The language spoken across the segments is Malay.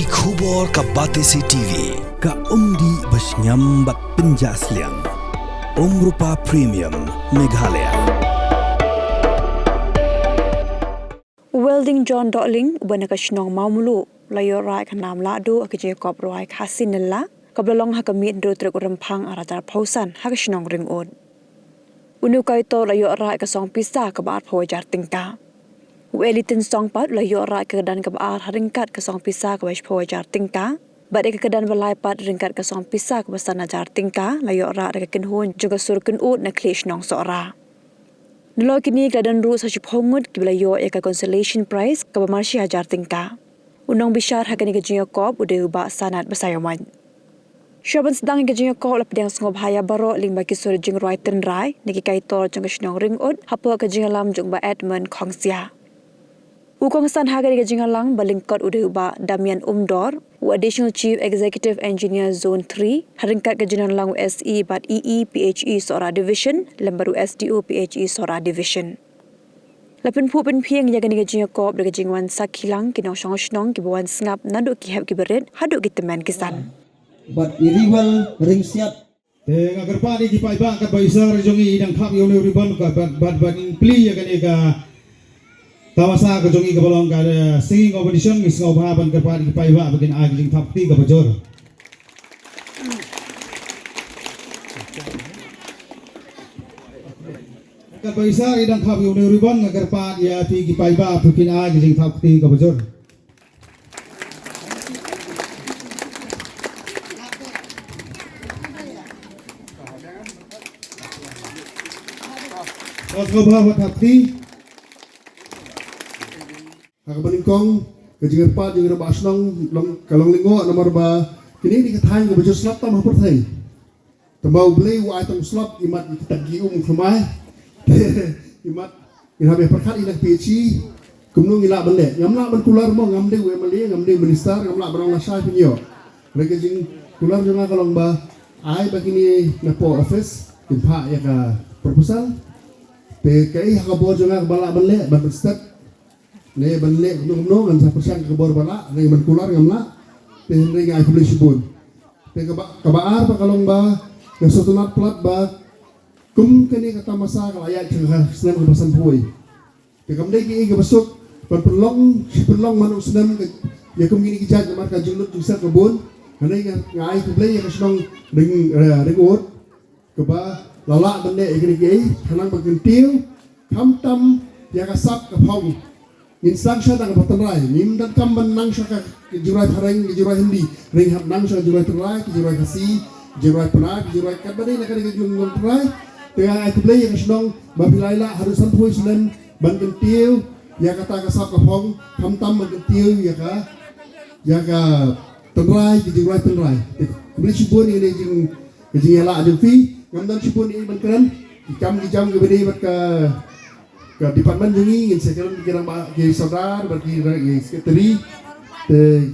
Ki khubor ka Batesi TV ka umdi basnyam bat penjaslian Rupa Premium Meghalaya. Welding John Dotling ubana ka shnong maumulu layo rai ka nam la do akje kop roi khasinella kablalong ha kamit do trek uremphang aratar phausan ha ka shnong ring on unu kai to layo rai ka song pisa ka bar phoi jar tingka Welitin song pat layo rai ka dan ka bar haringkat ka song pisa ka bash phoi jar tingka bad ka dan balai pat ringkat ka song pisa ka basana jar tingka layo rai ka kinhun juga surkun ut na klish nong sora Nelo kini keadaan ru sa chiphongut kiblayo eka consolation prize ka bamarshi hajar tingka. Unong bishar hakani ka jingyo kop ude uba sanat basayaman. Shaban sedang ka jingyo kop lapdang sengob haya baro lingba kisur jing roi ten rai niki kaitor jang kashnong ring ud hapo ka jingalam jung ba Edmund Khongsia. Ukong san hakani ka jingalang balingkot ude uba Damian Umdor Additional Chief Executive Engineer Zone 3 haringkat ka jingalang SE bat EE PHE Sora Division lembaru SDO PHE Sora Division. Lapin pu pen piang ya gani ka jingyo kop de ka jingwan sakilang kinong shnong kibawan sngap naduk ki heb ki berit haduk ki teman kisan. But iriwal ring siap agar pa ni kipai ba ka baisar jongi idang khap yo ne riban ka but pli ya gani ka tawasa ka jongi ka balong ka singing competition is ngau ba ban ka pa ni kipai ba bagin ag jing thap ti ka bajor ka baisar idang khap yo ne riban agar pa ya ti kipai ba bagin ag jing thap ti ka bajor Kau bawa hati, agak beningkong, kejengar pat, jengar basnong, kalong linggo, nomor ba, kini ni katahin ke baju slap tam hapur thai, tambau beli wa item slap imat kita gium kemai, imat inabe perkat inak PHE, kumnung ilak bende, ngamla berkular mo ngamde we mali, ngamde minister, ngamla berang nasai penyo, mereka jeng kular juga kalong ba, ai begini napo office, impa ya ka proposal. PKI hakabor juga balak benlek ban step ne benlek nung ngan sa persiang kabor balak ne ban kular ngamla te ne ngai kubli sibun te kabaar pa kalong ba ke sotunat plat ba kum kini kata masa kalayat jeung senen kebasan puy te kamde ki ke besuk ban perlong manuk senen ya kum gini kijat mar ka jenglut jeung sa kebun ne ngai kubli ya kesnong ring ut ke ba lalak benda igri kanang bagentil kamtam ya kasap kapong instruction ang patanray nim dan kam benang sya jurai pareng jurai hindi ring hap nang sya jurai terai jurai kasi jurai pernah jurai kadbade na kadang jung terai tengah ai kublay yang senong babilaila harusan puy sunan bagentil ya kata kasap kapong kamtam bagentil ya ka terai jurai terai kublay sibun ini jing yala ajeng fi ngamdan sipun ini berkeran jam kebedi ke departemen jungi ingin sekarang dikira ke saudara bagi sekretari te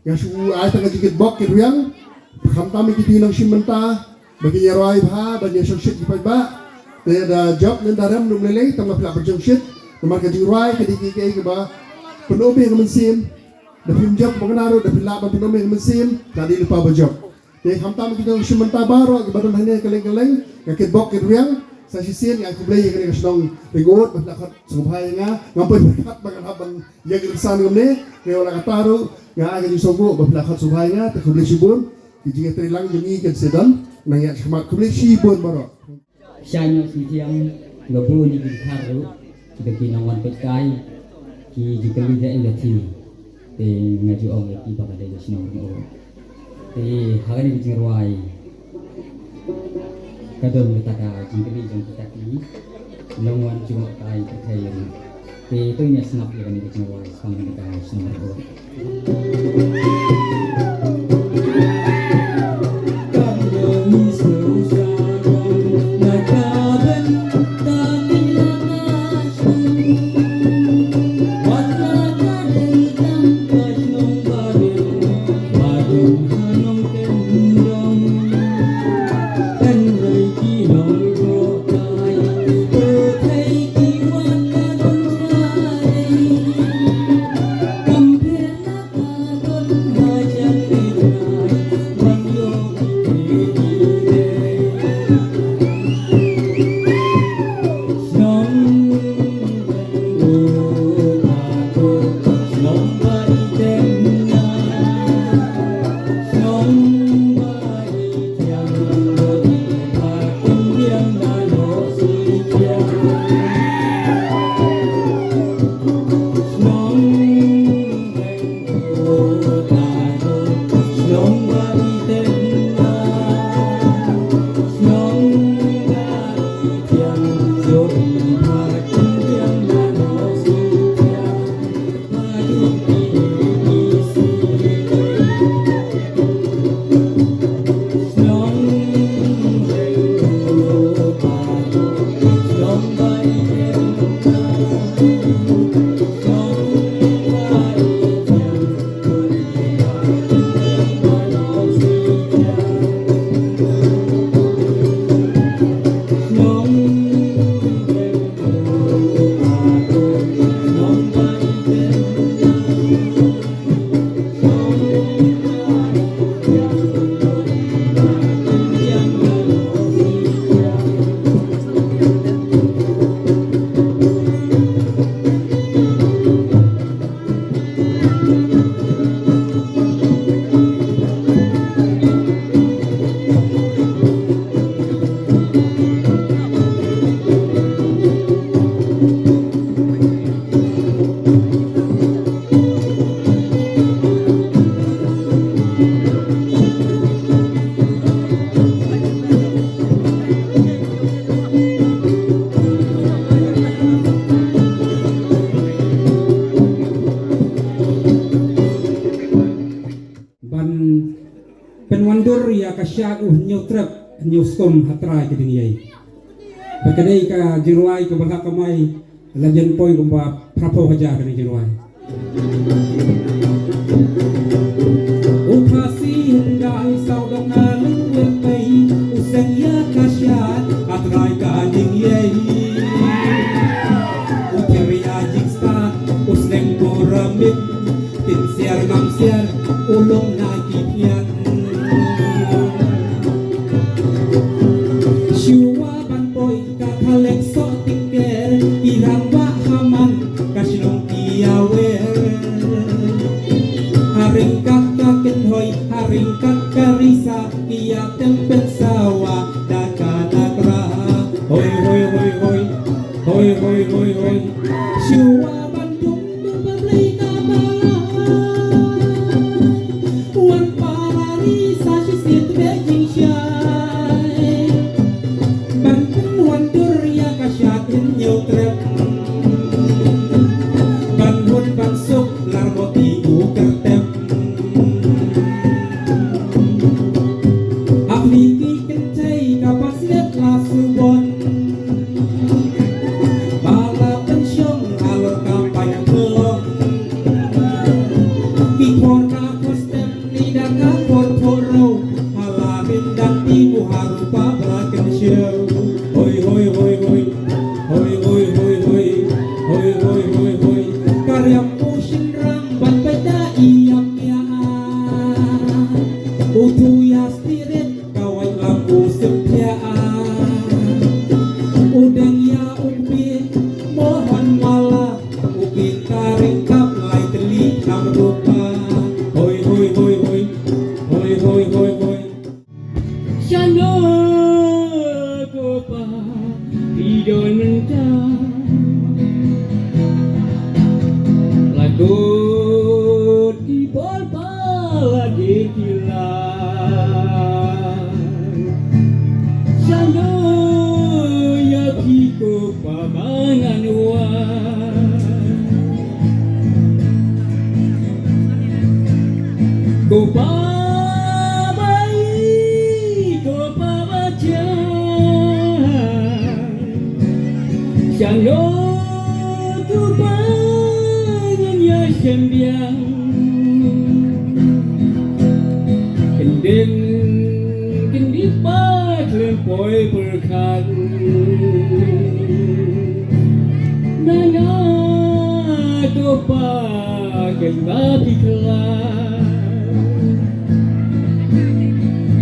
yang suhu ayat tengah jikit bok ke ruyang kami kita hilang simenta bagi yaroi bah bagi sosial dipai ba te ada job dan daram numlele tambah pelak berjungsit nomor kaji ruai ke dikike ke ba penobe ke mesin dapim job mengenaru dapim laba penobe ke mesin tadi lupa berjob Jadi hamtam kita sementara baru badan hanya keleng-keleng kakek bok kerjang saya sisir yang aku beli yang sedang regut berlakat subhai ngapai berkat bagan abang yang kersan kemne keolah kataru yang agak disogo berlakat subhai tak aku beli sibun dijingat terilang jemi kan sedan nanya semat aku beli sibun baru Shanyo sitiang gabu ni bintharu kita kinawan pekai ki jikali da elati te ngaju ong ki bakal ada sinong thì hari ini jingruai kadon kita ka jingkali jang kita ki longwan cuma kai terkait thì tôi nya snap ya ni jingruai sang ni ka snap ya kasyat nyo trep nyo skom hatrai ke diniyai bakadai ka jiruai ke balha kamai lajan poi kumba prapo haja ke jiruai ukasi hendai saudok nalung wepai usang ya kasyat hatrai ka diniyai uteria jingsta useng boramit tin siar ngam siar ulong na kipian Shua ban poi ka thalek so tiker irang wa haman kasinong kiawe haring kakka kenhoi haring kakka risa kia tempen sawa daka nakra hoi hoi hoi hoi hoi hoi hoi hoi Shua ban tung tu babli ka bala wan parari sa shisit beijing shai Banten wantur ya kasyatin nyutrep Banhun bansuk larboti ukertep Apliki kencai kapasiet lasubon Bala pensyong alur kampanye pelong Kikor kakostep lidah kakor toro Hala bindang ibu harupa beraken syau Hoi hoi hoi hoi Hoi hoi hoi hoi Hoi hoi hoi hoi Karyam pushin rambat beda iyam ya Utu ya spirit kawan lampu setia Udang ya umpit mohon malah Ukit taring kap lai telik nam rupa Hoi hoi hoi hoi Hoi hoi hoi hoi Shano gopa Pidon mentah Lagut di pala di kilang Shano ya piko pamangan wan Gopa Chẳng lố tu ba nhân ya sembiang Kendeng kendi pa klempoi berkan Nana tu pa kenda piklan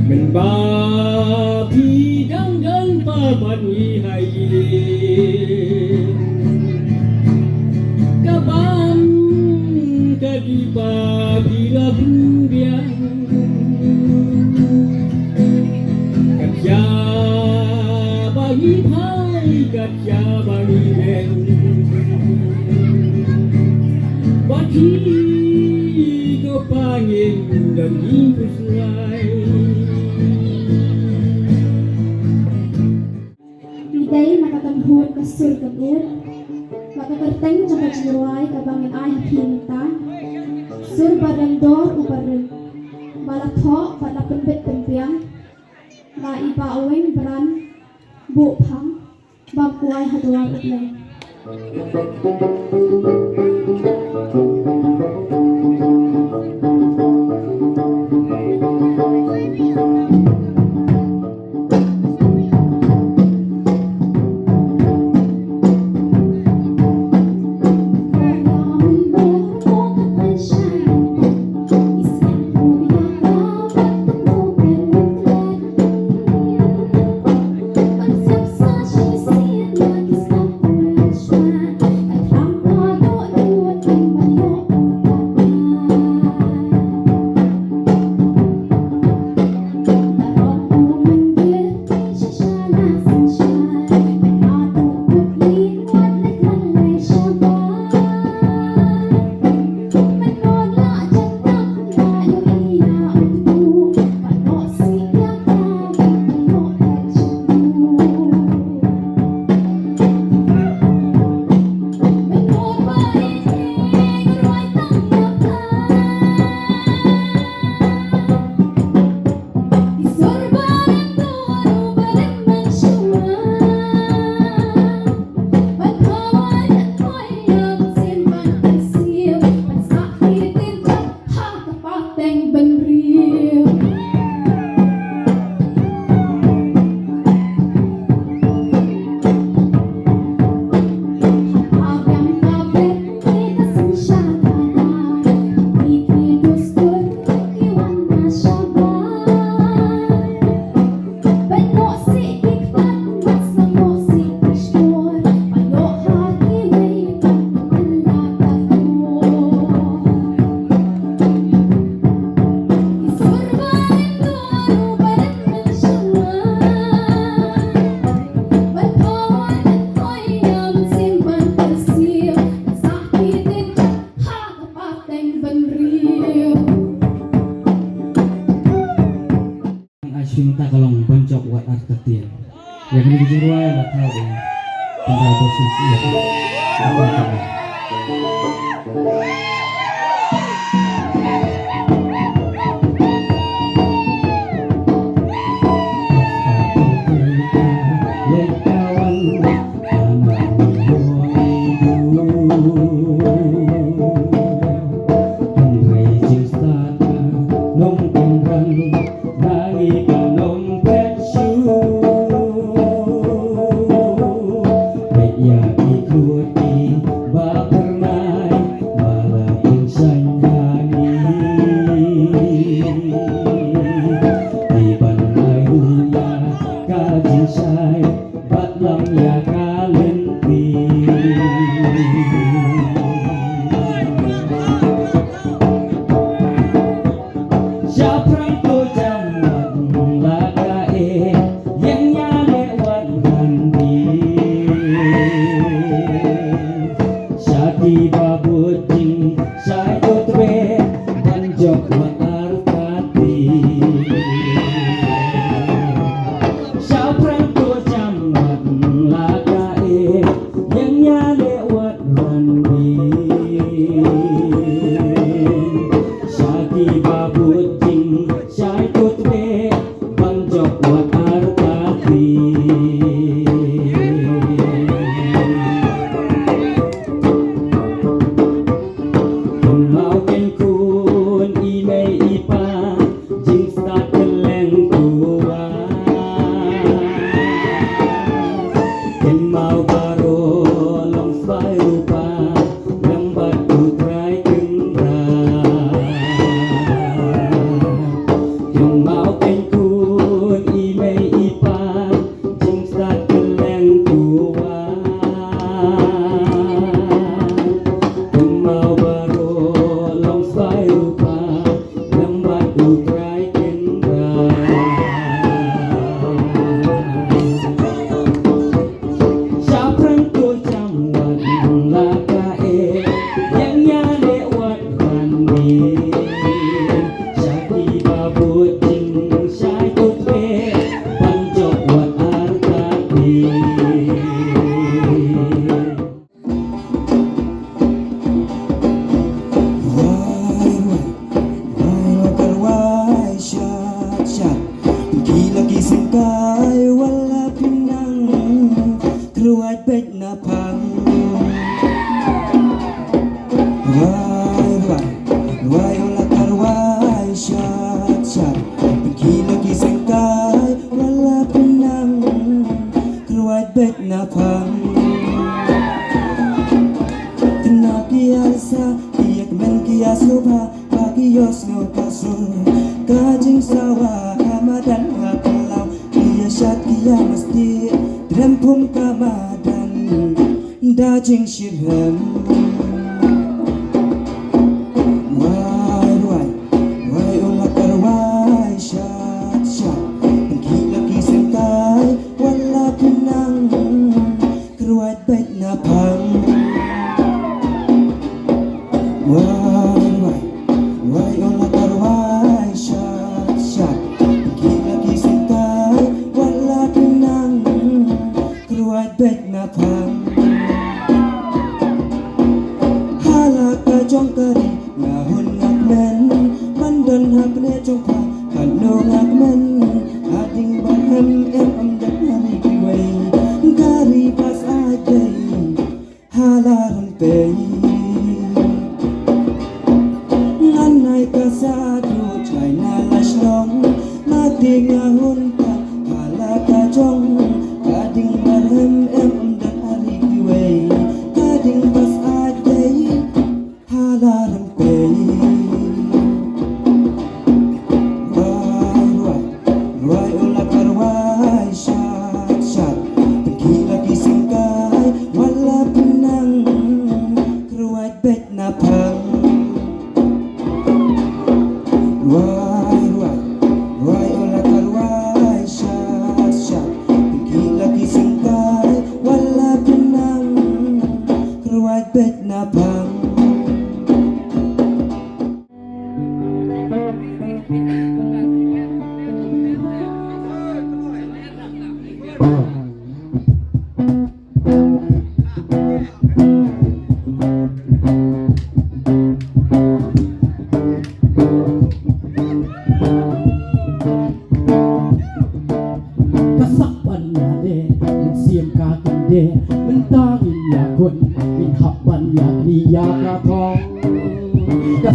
Menbapi dang dan papan ihai Kapan kadipa bila berbiang Katya bagi pai katya bagi ben Bagi kepangin dan impus lain Day makatamhon ka sur kabud makakarteng sa kajiruay kabangin ay hakinta sur barandor ubareng balatho palapenbet tempiang na ibaaweng beran buphang bamkuay haduang ublay yang ini dijual ya tahu deh tentang posisi ya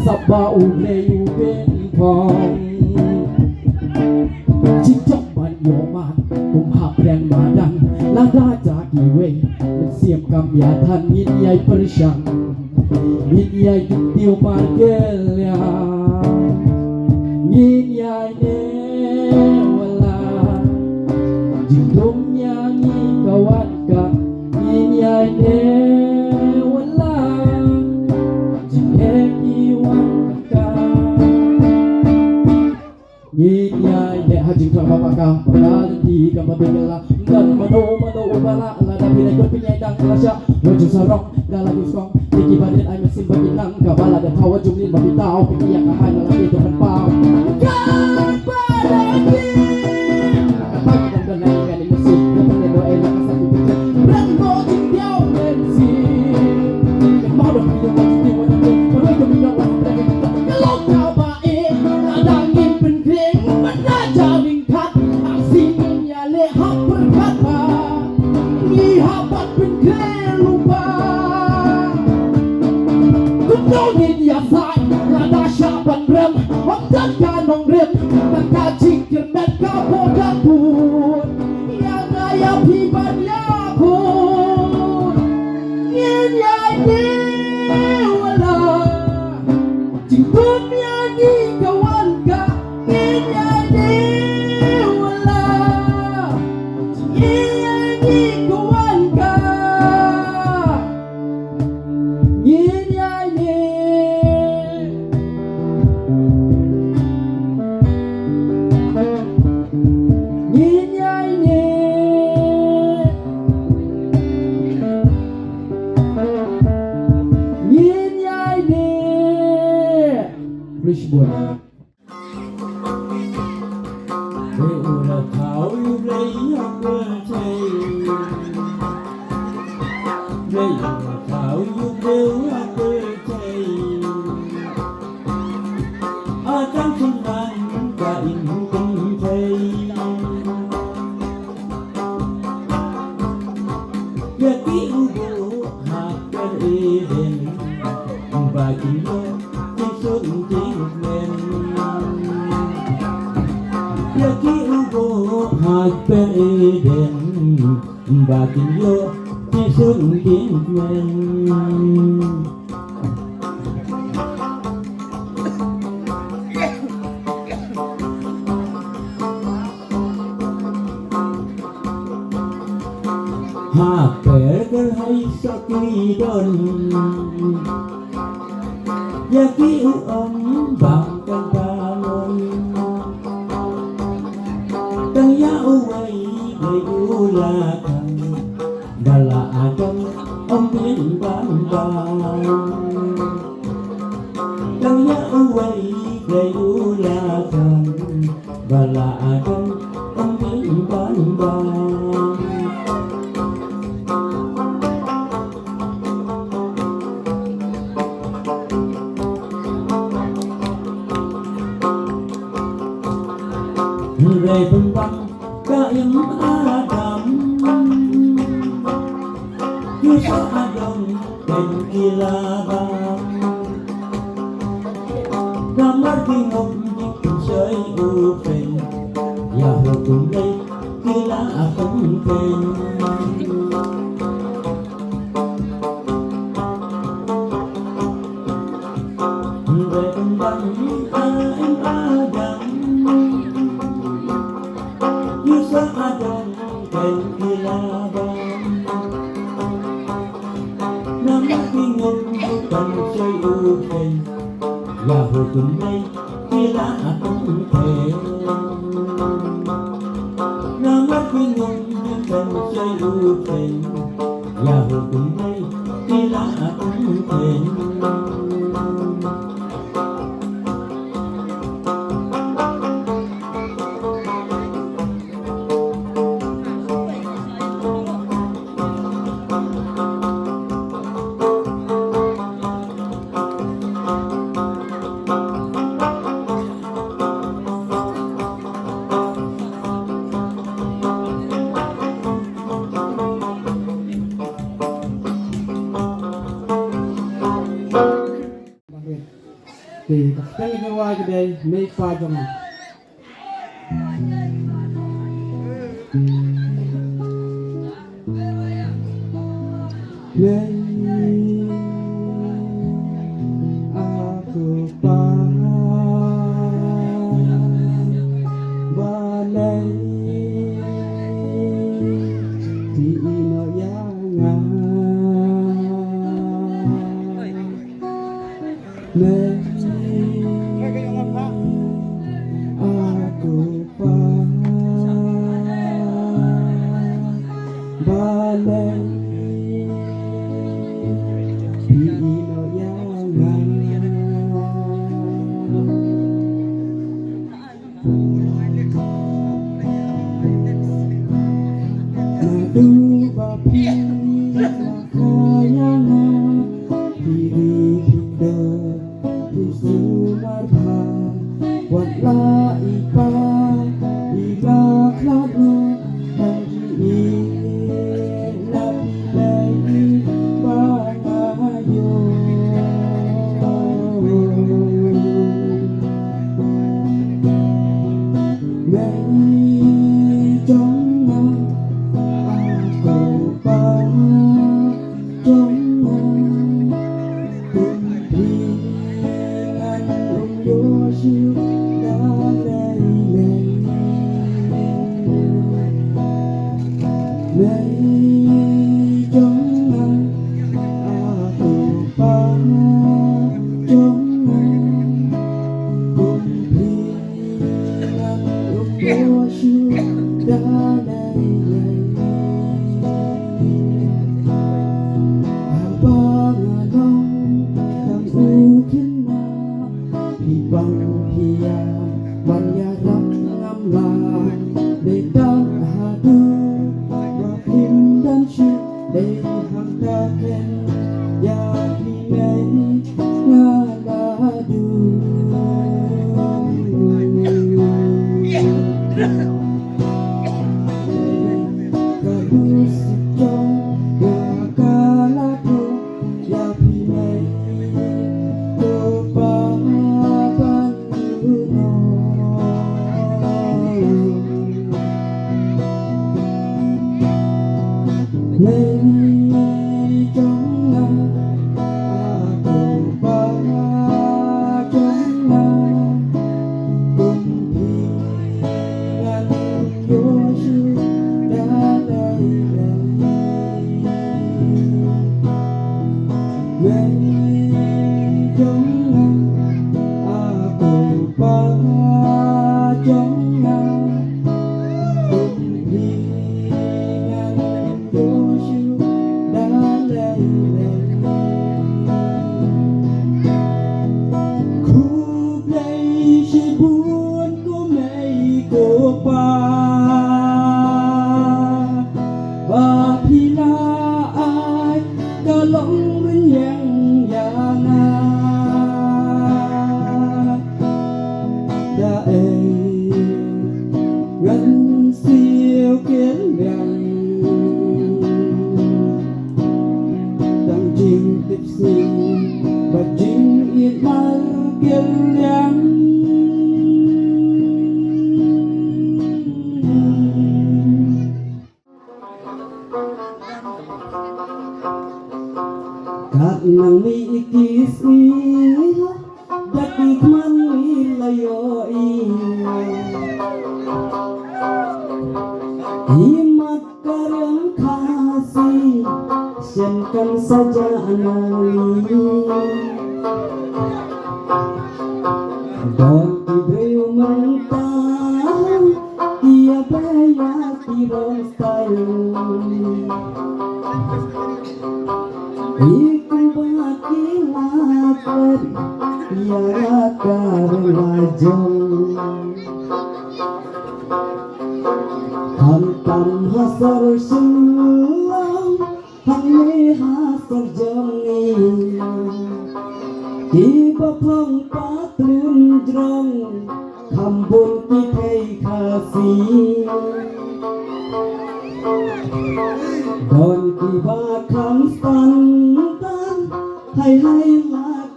sabah ulay ubin pong Cicok man yoman kumhap dan madang Lada jaki wey Siam kamyatan Yin yai persyang Yin yai kitiu margelya Yin yai ne wala Jindum nyanyi kawan ka Yin yai ne wala Jindek iwan ka Yin yai ne hajing ka mapakam Pagkalanti ka mabigala Dan mano ubala Lada pinay ko pinyay dang kalasya Wajong sarong dalagos kong Tiki badin ay mesin baginang Kabala dan tawa jumlin mabitaw Pikiyak kahay na laki ito panpaw Kabalagi Kapag ang ganay galing musik Kapag ay nakasakit pikat Rango tingyaw mensi Kemarang yung magsidiwan natin Maroy kami na walang lagi kita Kalau kau baik Nadangin penkring Menaja ringkat Aksingin ya lehak berkata Ngihabat penkring lupa Kunongin ya say Lada syaban rem Waktan kanong rem Maka jingkir dan kapodan pun Yang ayam hiban yakun Ngin yai ni wala Jingkun nyanyi kawan ka Ngin yai ni wala Ngin nyanyi kawan ka Ngin yai ni Ngin yai ni Ngin yai ni Rich boy Hãy subscribe cho kênh Ghiền Mì Gõ Để không bỏ Ray bembang kaim Adam Yusa Adam dan kilabang Gambar bingung di sợi u phèn Ya hồ cùng đây kila không phèn Ray bembang kaim Adam Yusa Adam dan kilabang Nama bingung bukan sợi u phèn Ya hồ cùng đây kila không phèn Nama bingung bukan sợi u phèn Ya hồ cùng đây kila không phèn thì các cái ngoài cái đây mấy pha cho mà Nay aku balai di inoyangan Nay aku balai nang mi ikis dati man layo himat karyang kasih siankan saja anali dan diberi mentah ia banyak tirong style Hantam hasar selam Hane hasar jami Tiba pang patrun jrong Kambun kitai kasih Don tiba kam stan Hai hai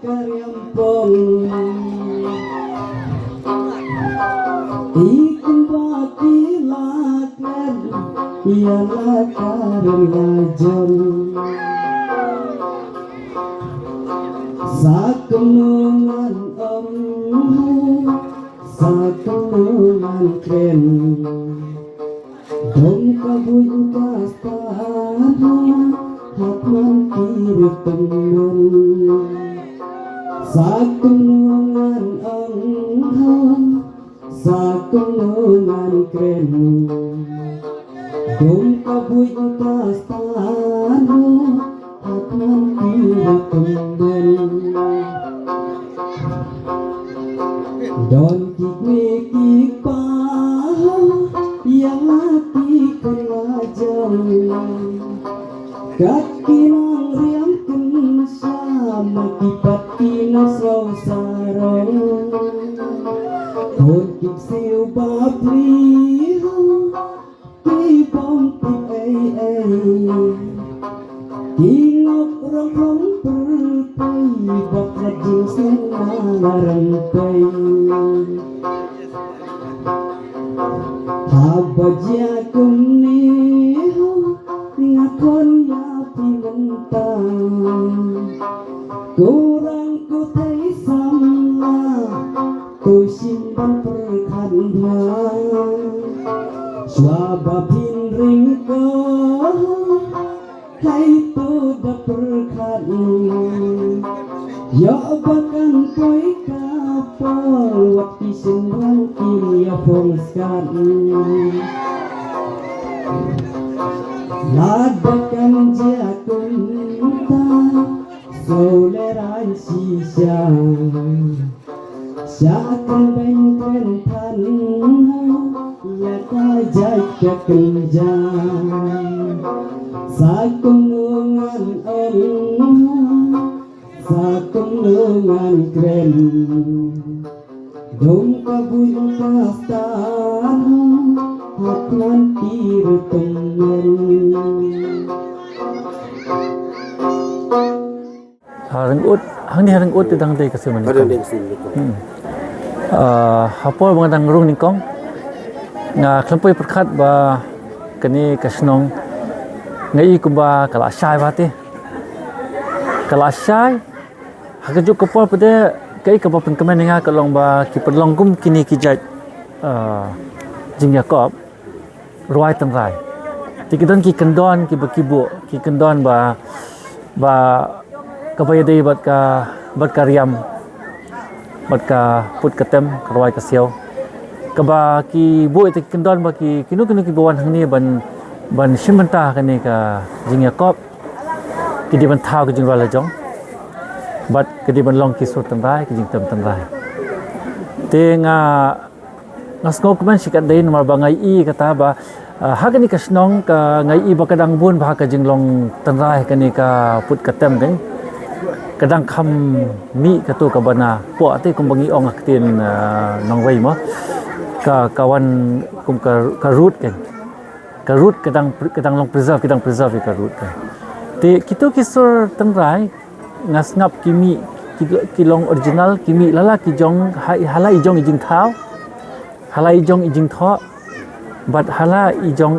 karyempong ikan baki laknan ialah karun ngajon sakenungan sakenungan kren dong kabuy kastana hatman kiri temen sakenungan sakenungan kren dong kabuy kastana hatman kiri temen don kik pa yang laki kelajang kaki nang riam sama kipat kinasau sarong kon kik siu babli kibom kik Ingok rong pertai bak rajin senang rantai Habaja kumniho ngakon ya pimentang kurang ku thai samla tu simpan perkandang swaba pinring ko hai tu da perkan ya bahkan koi kapal waktu sembrang kia pongskan ladakan jakunta soleran sisa seakan bengken tan ya kajai kekenjang sakunungan sakunungan kren dong kabuy kastan hatman tiru temen rengut hang ni rengut tentang tei kasiman hapol mengadang rung nikong nga kelampoi perkat ba kani kasnong ngai kuba kala syai bate kala syai hakajuk kapol pada kai kapal penkemen nga kalong ba ki perlong kum kini kijat jing Yakob ruai tangrai tikidon ki kendon ki bakibu ki kendon ba kapaya dei bat ka riam bat ka put katem ruai ka siau kaba ki bu itu kendon ba ki kinu ki bawan hang ni ban simenta kani ka jing Yakob ki di ban thau ki jing wala jong bat ki di ban long ki sur tangrai ki jing tem tangrai te nga nasgo kuman sikat dei nomor bangai i kata ba hakani ka snong ka ngai i ba kadang bun ba ka jing long tangrai kani ka put katem kan kadang kham mi ka tu ka bana po ate kum bangi ong aktin nong wei mo ka kawan kum ka root kan ka root kadang long preserve ka root kan te kitu kisur tangrai ngas ngap kimi kilong original kimi lala ki jong halai jong ijing thau halai jong ijing tho bat hala ijong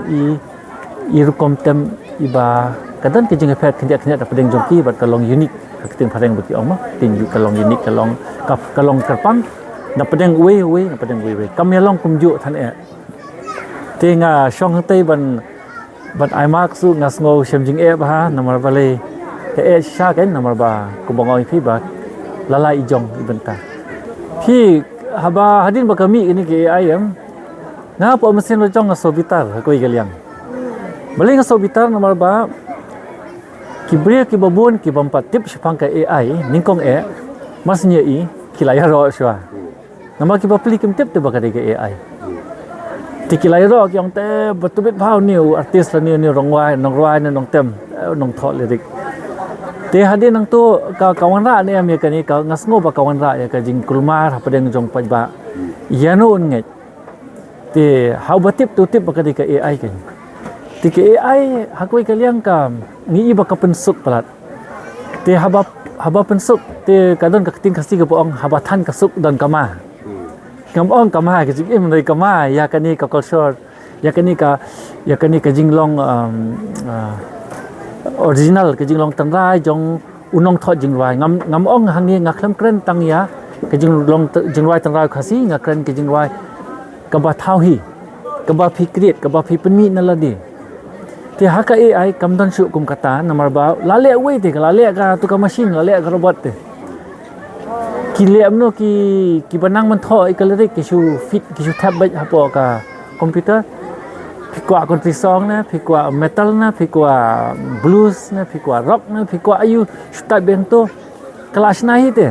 i rukom tem iba kadang ki jing phet kenya padeng jong ki bat kalong unik kating padeng baki ong ma tin kalong unik kalong kerpang na padeng we kam yalong kumju than e tinga shong tei ban ai mak su ngas ngo shemjing e ba namar bale e sha kan namar ba kubongoi phi ba lala ijong ibenta phi haba hadin ba kami ini ke ayam nga po mesin lo jong so bitar ko igaliang bale nga so bitar namar ba kibria ki babun ki bampat tip shapang ka AI ningkong masnya i kilaya ro shwa nama ki bapli kim tip te ba ka de AI tikilai ro kyong te batubit phau new artist la new rongwai na nong tem nong tho lirik te hadin nang tu ka kawanra ne am ka ni ka ngasngo ba kawanra ya ka jing kulmar padeng jong pajba yano un ngai te how batip tu tip ba ka de ka AI kan ti ke AI hakoi kaliang ka ni iba ka pensuk palat te haba haba pensuk te kadon ka keting kasi ke poong haba than kasuk don kama ngam ong kama ke jing im dei kama ya kani ka culture ya kani ka jinglong original ke jinglong tanrai jong unong tho jingwai ngam ong hang ni ngaklam kren tang ya ke jinglong jingwai tanrai khasi ngakren ke jingwai ka ba thau hi ka ba phi create ka ba phi penmi na ladi ti haka AI kamdan shu kum kata namar ba lale we te lale ka tu ka machine lale ka robot te ki le amno ki banang man tho ikalerik ki shu fit ki shu tab ba hapo ka computer phi kwa country song na phi kwa metal na phi kwa blues na phi kwa rock na phi kwa ayu start bento kelas nahi te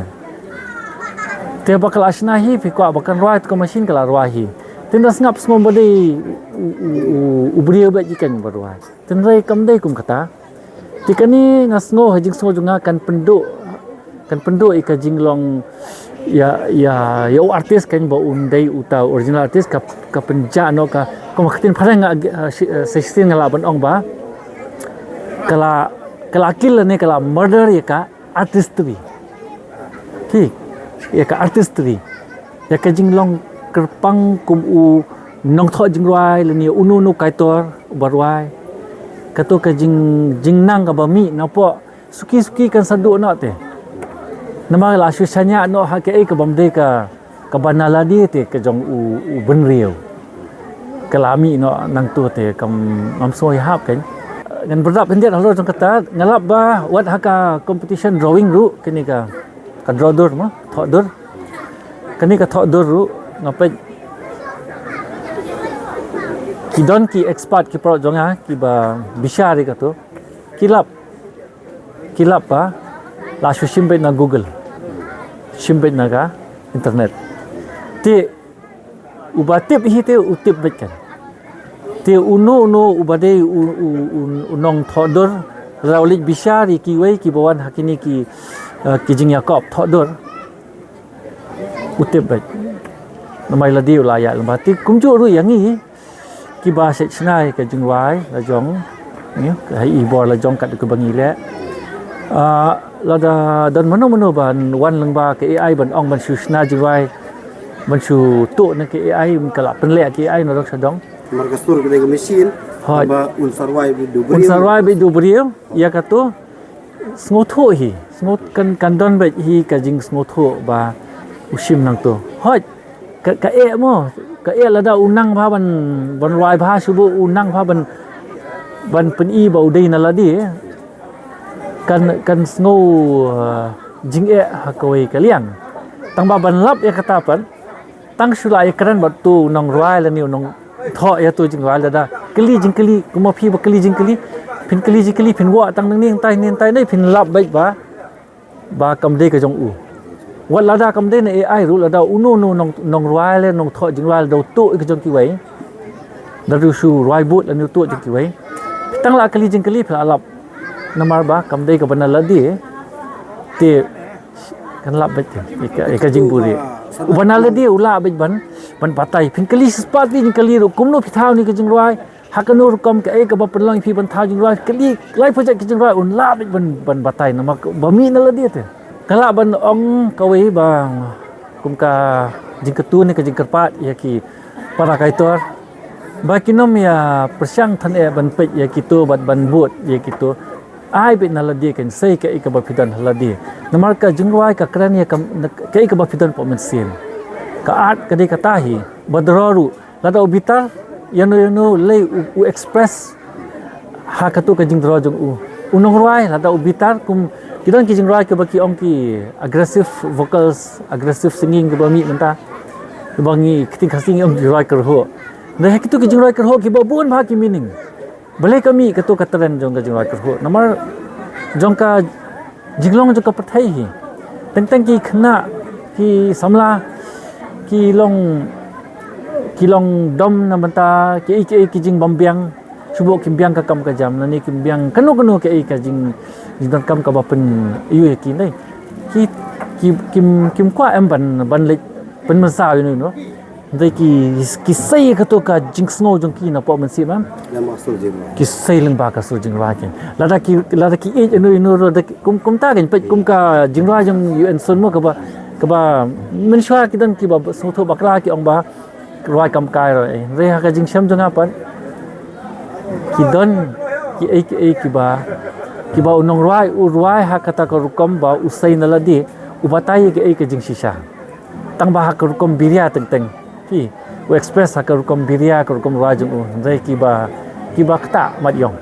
ba kelas nahi phi kwa bakan roi ka machine kala roi hi tindas ngap smom body ubrio ba jikan barwai tenrai kamdai kum kata tikani ngasngo hajing so junga kan penduk ika jinglong ya artis kan ba undai uta original artis ka penja no ka komakin pharang 16 ngala ban ong ba kala kill ne kala murder ya ka artistry ठीक ya ka artistry ya ka jinglong kerpang kum u nong tho jingwai leni unu kaitor barwai kato ka jingnang ka bami na po suki kan sadu no te nama la susanya no ha ke ka bamde ka banaladi te ka jong u benriu kalami no nang tu te kam soi hap kan ngan berdap hendak halo jong kata ngalap ba wat haka competition drawing ru kini ka draw dur ma tho dur kini ka tho dur ru ngapai kidon ki expert ki pro jonga ki ba bishari ka to kilap pa la shimbe na google shimbe na ga internet te ubatip hi te utip bekan te uno ubade unong thodor raulik bishari ki wei ki bawan hakini ki jing yakop thodor utip bet namai la diu la ya lambati kumju ru yang ni ki ba se snai ka jingwai la jong ni hai ibor la jong kat ke bangi le la da dan mano ban wan lang ba ke AI ban ong ban su sna jingwai ban su tu na ke AI kala pen le ke AI no dok sadong margastur ke dengan mesin ba unsarwai bidu brio ya ka tu sngoto hi sngot kan don be hi ka jing sngoto ba usim nang tu hoi ka mo ka la da unang pha ban roi pha subu unang pha ban pen i bau dei na la di kan snow jing ha koi ka liang tang ba ban lap ya kata pan tang sulai kran ba tu nong roi la ni nong tho ya tu jing roi la da keli jing keli kuma phi ba keli jing keli phin wa tang nang ning tai nei phin lap bai ba kam dei ka jong u wat lada kam de na AI ru lada unu nong roi le nong tho jing roi do tu ke jong ki wei da ru su roi but la ni tu jong ki wei tang la kali jing kali phla lap namar ba kam de ka banal ladi te kan lap bet ka jing buri banal ladi ula bet ban patai phin kali spat ni kali ru kum no phithau ni ke jing roi hakanur kom ke ka ba perlong phi ban thau jing roi kali lai project ke jing roi un la bet ban patai namak bami na ladi te kala ban ong kawi bang kumka jingketu ni ke jingkerpat ya ki para kaitor ba kinom ya persyang than e ban pet ya kitu ban but ya kitu ai bit naladi kan sei ke ka ba fidan haladi namar ka jingwai ka kran ya ke ka ba fidan po mensin ka art ka de kata hi badroru lada ubitar yano le u express ha katu ka jingdro jong unong ruai lada ubitar kum kidon ki jingrai ke baki ong ki aggressive vocals aggressive singing ke bami menta bangi kiting khasing ong jingrai ke ho na he kitu ki jingrai ke ho ki babun bha ki meaning bale kami katu katren jong ka jingrai ke ho namar jong ka jinglong jong ka pathai hi teng ki khna ki samla ki long dom na menta ki jing bombyang subo kimbyang ka kam ka jam na ni kimbyang kanu ke ka jing dan kam ka bapen iu ki nei ki kwa em ban le pen ma sa you no Dai ki sai ka to ka jing snow jong ki na po man si mam Lama sul jing. ki sai leng ba ka su jing ra ken lada ki e inu ro da kum ta gen pe kum ka jing ra jong UN sun mo ka ba men shwa ki dan ki ba so tho bakra ki ong ba roi kam kai ro re ha ka jing sham jong apan ki don ki ba unong roi ha kata ka rukom ba usai na ladi ubatai ke ka jing shisha tang ba ha ka rukom biria teng ki u express ha ka rukom biria ka rukom roi jong re ki ba kata mat yong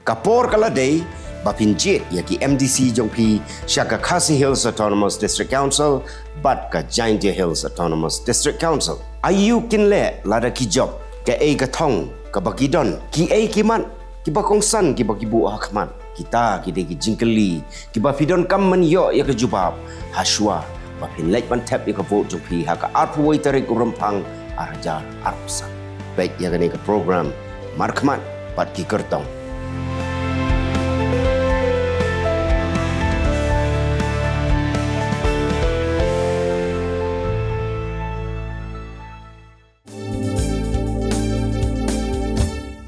Kapor Kaladay, Bapinjit yaki MDC Jongpi, Shaka Khasi Hills Autonomous District Council, Bat ka Jaintia Hills Autonomous District Council. Ayu kinle lada ki job, ka ei ka thong, ka bakidon, ki ei ki man, ki bakong san, ki bakibu hakman. Kita ki de ki jingkeli, ki bafidon kam man yo ya ka jubab, haswa, bapin lek man tap ya ka vote Jongpi, haka arpuway tarik urampang, arajar arpsan. Baik ya ka program, markman, pat ki kertong.